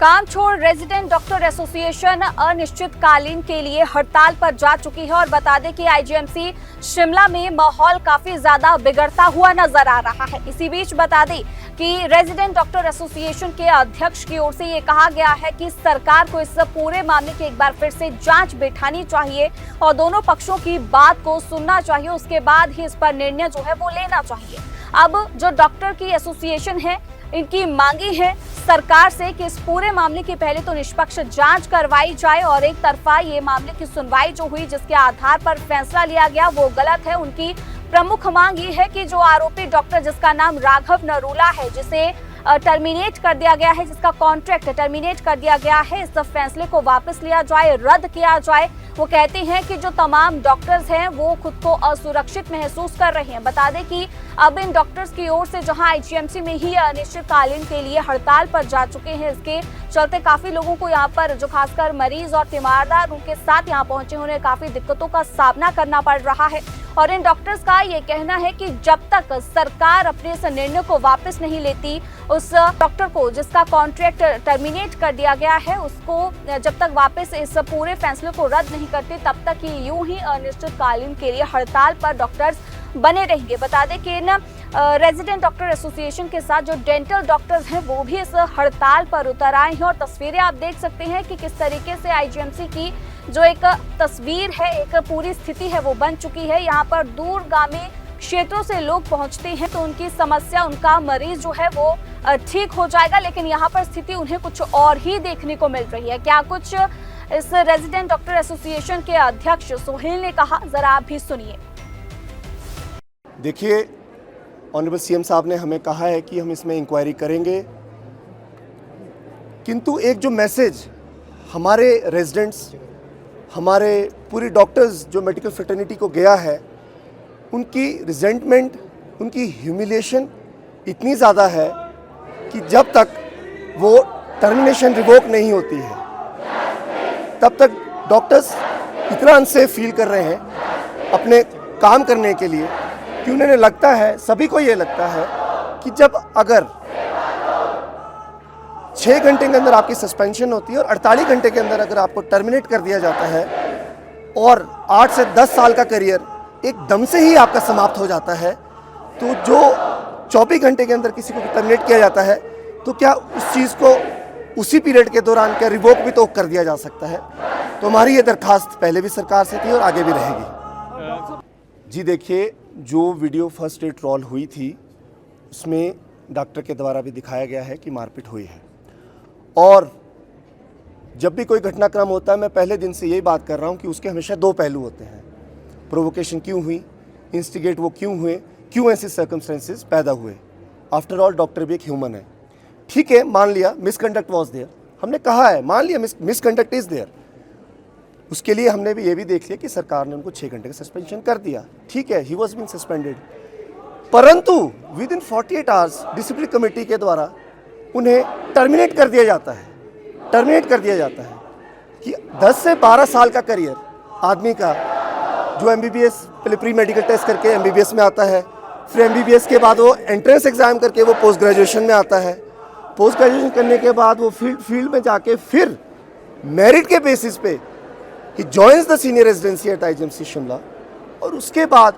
काम छोड़ resident doctor association अनिश्चितकालीन के लिए हड़ताल पर जा चुकी है और बता दें कि आईजीएमसी शिमला में माहौल काफी ज्यादा बिगड़ता हुआ नजर आ रहा है। इसी बीच बता दें कि रेजिडेंट डॉक्टर एसोसिएशन के अध्यक्ष की ओर से ये कहा गया है कि सरकार को इस पूरे मामले की एक बार फिर से जांच बिठानी चाहिए और दोनों पक्षों की बात को सुनना चाहिए, उसके बाद ही इस पर निर्णय जो है वो लेना चाहिए। अब जो डॉक्टर की एसोसिएशन है, इनकी मांगी है सरकार से कि इस पूरे मामले की पहले तो निष्पक्ष जांच करवाई जाए और एक तरफा ये मामले की सुनवाई जो हुई जिसके आधार पर फैसला लिया गया वो गलत है। उनकी प्रमुख मांग ये है कि जो आरोपी डॉक्टर जिसका नाम राघव नरूला है, जिसे टर्मिनेट कर दिया गया है, जिसका कॉन्ट्रैक्ट टर्मिनेट कर दिया गया है, इस फैसले को वापस लिया जाए, रद्द किया जाए। वो कहते हैं कि जो तमाम डॉक्टर्स हैं वो खुद को असुरक्षित महसूस कर रहे हैं। बता दें कि अब इन डॉक्टर्स की ओर से जहां आईजीएमसी में ही अनिश्चितकालीन के लिए हड़ताल पर जा चुके हैं, इसके चलते काफी लोगों को यहाँ पर जो खासकर मरीज और तीमारदार उनके साथ यहाँ पहुंचे उन्हें काफी दिक्कतों का सामना करना पड़ रहा है। और इन डॉक्टर्स का ये कहना है कि जब तक सरकार अपने इस निर्णय को वापस नहीं लेती, उस डॉक्टर को जिसका कॉन्ट्रैक्ट टर्मिनेट कर दिया गया है उसको जब तक वापस इस पूरे फैसले को रद्द नहीं करते, तब तक ही यूं ही अनिश्चितकालीन के लिए हड़ताल पर डॉक्टर्स बने रहेंगे। बता दें कि इन रेजिडेंट डॉक्टर एसोसिएशन के साथ जो डेंटल डॉक्टर्स हैं वो भी इस हड़ताल पर उतर आए हैं और तस्वीरें आप देख सकते हैं कि किस तरीके से आईजीएमसी की जो एक तस्वीर है, एक पूरी स्थिति है वो बन चुकी है। यहाँ पर दूरगामी क्षेत्रों से लोग पहुंचते हैं तो उनकी समस्या, उनका मरीज जो है वो ठीक हो जाएगा, लेकिन यहाँ पर स्थिति उन्हें कुछ और ही देखने को मिल रही है। क्या कुछ इस रेजिडेंट डॉक्टर एसोसिएशन के अध्यक्ष सोहेल ने कहा, जरा आप भी सुनिए। देखिए, ऑनरेबल सीएम साहब ने हमें कहा है कि हम इसमें इंक्वायरी करेंगे, किंतु एक जो मैसेज हमारे रेजिडेंट्स, हमारे पूरी डॉक्टर्स जो मेडिकल फ्रेटर्निटी को गया है, उनकी रिजेंटमेंट, उनकी ह्यूमिलिएशन इतनी ज़्यादा है कि जब तक वो टर्मिनेशन रिवोक नहीं होती है तब तक डॉक्टर्स इतना अनसेफ फील कर रहे हैं अपने काम करने के लिए कि उन्हें लगता है, सभी को ये लगता है कि जब अगर 6 घंटे के अंदर आपकी सस्पेंशन होती है और 48 घंटे के अंदर अगर आपको टर्मिनेट कर दिया जाता है और 8 से 10 साल का करियर एकदम से ही आपका समाप्त हो जाता है, तो जो 24 घंटे के अंदर किसी को टर्मिनेट किया जाता है तो क्या उस चीज़ को उसी पीरियड के दौरान क्या रिवोक भी तो कर दिया जा सकता है। तो हमारी ये दरखास्त पहले भी सरकार से थी और आगे भी रहेगी। जी देखिए, जो वीडियो फर्स्ट डे ट्रॉल हुई थी उसमें डॉक्टर के द्वारा भी दिखाया गया है कि मारपीट हुई है और जब भी कोई घटनाक्रम होता है मैं पहले दिन से यही बात कर रहा हूँ कि उसके हमेशा 2 पहलू होते हैं। प्रोवोकेशन क्यों हुई, इंस्टिगेट वो क्यों हुए, क्यों ऐसे सर्कमस्टेंसेस पैदा हुए। आफ्टर ऑल डॉक्टर भी एक ह्यूमन है। ठीक है, मान लिया मिसकंडक्ट वॉज देयर, हमने कहा है, मान लिया मिसकंडक्ट इज देयर, उसके लिए हमने भी ये भी देख लिया कि सरकार ने उनको 6 घंटे का सस्पेंशन कर दिया। ठीक है, ही वॉज बीन सस्पेंडेड, परंतु with in 48 hours discipline committee के द्वारा उन्हें टर्मिनेट कर दिया जाता है। टर्मिनेट कर दिया जाता है कि 10 से 12 साल का करियर आदमी का, जो एमबीबीएस पहले प्री मेडिकल टेस्ट करके एमबीबीएस में आता है, फिर एमबीबीएस के बाद वो एंट्रेंस एग्जाम करके वो पोस्ट ग्रेजुएशन में आता है, पोस्ट ग्रेजुएशन करने के बाद वो फील्ड में जाके फिर मेरिट के बेसिस पे ही joins the senior residency at IGMC Shimla, और उसके बाद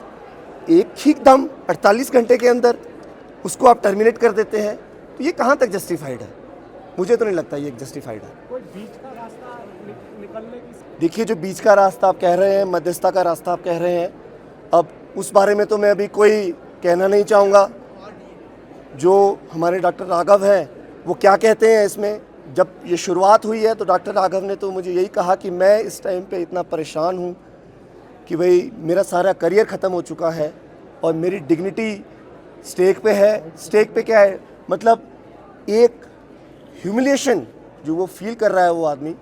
एक ही दम 48 घंटे के अंदर उसको आप टर्मिनेट कर देते हैं। तो ये कहाँ तक जस्टिफाइड है? मुझे तो नहीं लगता ये जस्टिफाइड है। कोई बीच का रास्ता निकलने की? देखिए, जो बीच का रास्ता आप कह रहे हैं, मध्यस्थता का रास्ता आप कह रहे हैं, अब उस बारे में तो मैं अभी कोई कहना नहीं चाहूँगा। जो हमारे डॉक्टर राघव हैं वो क्या कहते हैं इसमें, जब ये शुरुआत हुई है तो डॉक्टर राघव ने तो मुझे यही कहा कि मैं इस टाइम पे इतना परेशान हूँ कि भाई मेरा सारा करियर ख़त्म हो चुका है और मेरी डिग्निटी स्टेक पे है। स्टेक पे क्या है, मतलब एक ह्यूमिलिएशन जो वो फील कर रहा है वो आदमी,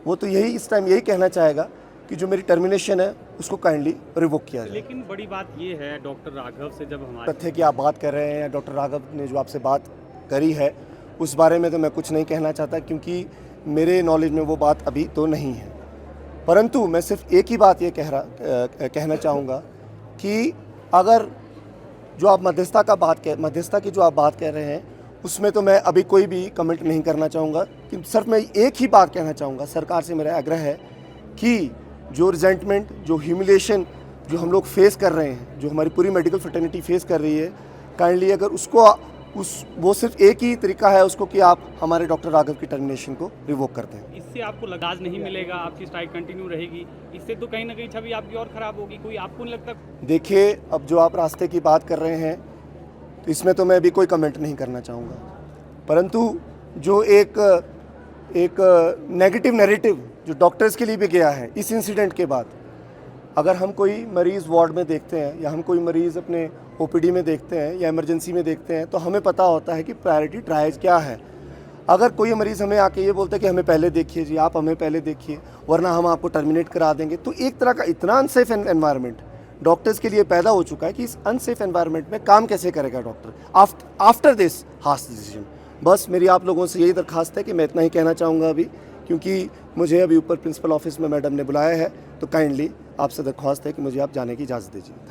वो तो यही इस टाइम यही कहना चाहेगा कि जो मेरी टर्मिनेशन है उसको काइंडली रिवोक किया जाए। लेकिन बड़ी बात ये है, डॉक्टर राघव से जब हमारे तथ्य की आप बात कर रहे हैं, डॉक्टर राघव ने जो आपसे बात करी है उस बारे में तो मैं कुछ नहीं कहना चाहता, क्योंकि मेरे नॉलेज में वो बात अभी तो नहीं है। परंतु मैं सिर्फ एक ही बात ये कहना चाहूँगा कि अगर जो आप मध्यस्थता की जो आप बात कह रहे हैं उसमें तो मैं अभी कोई भी कमेंट नहीं करना चाहूँगा। कि सिर्फ मैं एक ही बात कहना चाहूँगा, सरकार से मेरा आग्रह है कि जो रिजेंटमेंट, जो ह्यूमिलेशन जो हम लोग फेस कर रहे हैं, जो हमारी पूरी मेडिकल फ्रेटर्निटी फेस कर रही है, काइंडली अगर उसको वो सिर्फ एक ही तरीका है उसको कि आप हमारे डॉक्टर राघव की टर्मिनेशन को रिवोक कर दें। इससे आपको लगाज नहीं मिलेगा, आपकी स्ट्राइक कंटिन्यू रहेगी, इससे तो कहीं ना कहीं छवि आपकी और खराब होगी। कोई आपको नहीं लगता? देखिए, अब जो आप रास्ते की बात कर रहे हैं तो इसमें तो मैं अभी कोई कमेंट नहीं करना चाहूँगा, परंतु जो एक नेगेटिव नैरेटिव जो डॉक्टर्स के लिए भी गया है इस इंसिडेंट के बाद, अगर हम कोई मरीज़ वार्ड में देखते हैं या हम कोई मरीज़ अपने ओपीडी में देखते हैं या इमरजेंसी में देखते हैं तो हमें पता होता है कि प्रायोरिटी ट्रायज क्या है। अगर कोई मरीज़ हमें आके ये बोलता है कि हमें पहले देखिए जी, आप हमें पहले देखिए वरना हम आपको टर्मिनेट करा देंगे, तो एक तरह का इतना अनसेफ एनवायरनमेंट डॉक्टर्स के लिए पैदा हो चुका है कि इस अनसेफ एनवायरनमेंट में काम कैसे करेगा doctor after this harsh decision. बस मेरी आप लोगों से यही दरखास्त है कि मैं इतना ही कहना चाहूँगा अभी, क्योंकि मुझे अभी ऊपर प्रिंसिपल ऑफिस में मैडम ने बुलाया है, तो काइंडली आपसे दरख्वास्त है कि मुझे आप जाने की इजाज़त दीजिए।